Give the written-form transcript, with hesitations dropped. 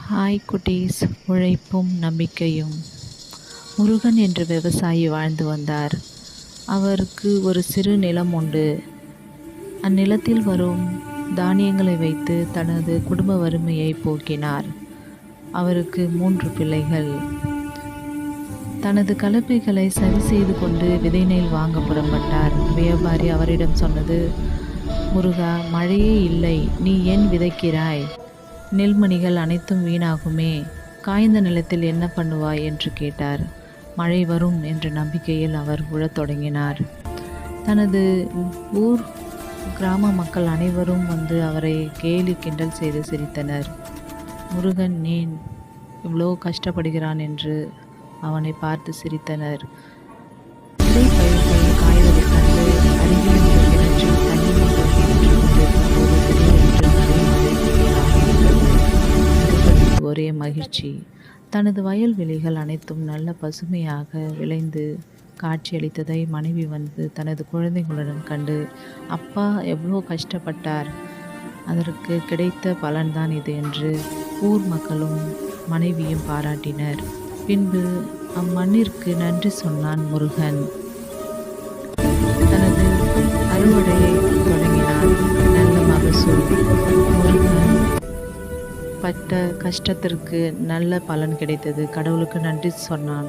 Hi குட்டீஸ். உழைப்பும் நம்பிக்கையும். முருகன் என்ற விவசாயி வாழ்ந்து வந்தார். அவருக்கு ஒரு சிறு நிலம் உண்டு. அந்நிலத்தில் வரும் தானியங்களை வைத்து தனது குடும்ப வறுமையை போக்கினார். அவருக்கு 3 பிள்ளைகள். தனது கலப்பைகளை சரி செய்து கொண்டு விதை நெல் வாங்க புறப்பட்டார். வியாபாரி அவரிடம் சொன்னது, முருகா, மழையே இல்லை, நீ ஏன் விதைக்கிறாய்? நெல்மணிகள் அனைத்தும் வீணாகுமே, காய்ந்த நிலத்தில் என்ன பண்ணுவாய் என்று கேட்டார். மழை வரும் என்ற நம்பிக்கையில் அவர் உழத் தொடங்கினார். தனது ஊர் கிராம மக்கள் அனைவரும் வந்து அவரை கேலி கிண்டல் செய்து சிரித்தனர். முருகன் ஏன் இவ்வளோ கஷ்டப்படுகிறான் என்று அவனை பார்த்து சிரித்தனர். விதை பயிர்கள் காய்வதைக் கண்டு அருகில் இருந்த கிணற்றில் தண்ணீர் மொண்டு கொண்டிருக்கும் போது திடீரென்று நிறைய மழை பெய்ய ஆரம்பித்தது. முருகனுக்கு ஒரே மகிழ்ச்சி. தனது வயல்வெளிகள் அனைத்தும் நல்ல பசுமையாக விளைந்து காட்சியளித்ததை மனைவி வந்து தனது குழந்தைகளுடன் கண்டு, அப்பா எவ்வளோ கஷ்டப்பட்டார், அதற்கு கிடைத்த பலன்தான் இது என்று ஊர் மக்களும் மனைவியும் பாராட்டினர். பின்பு அம்மண்ணிற்கு நன்றி சொன்னான் முருகன். தனது அறுவடையை தொடங்கினார். நல்ல மகசூல். முருகன் பட்ட கஷ்டத்திற்கு நல்ல பலன் கிடைத்தது. கடவுளுக்கு நன்றி சொன்னான்.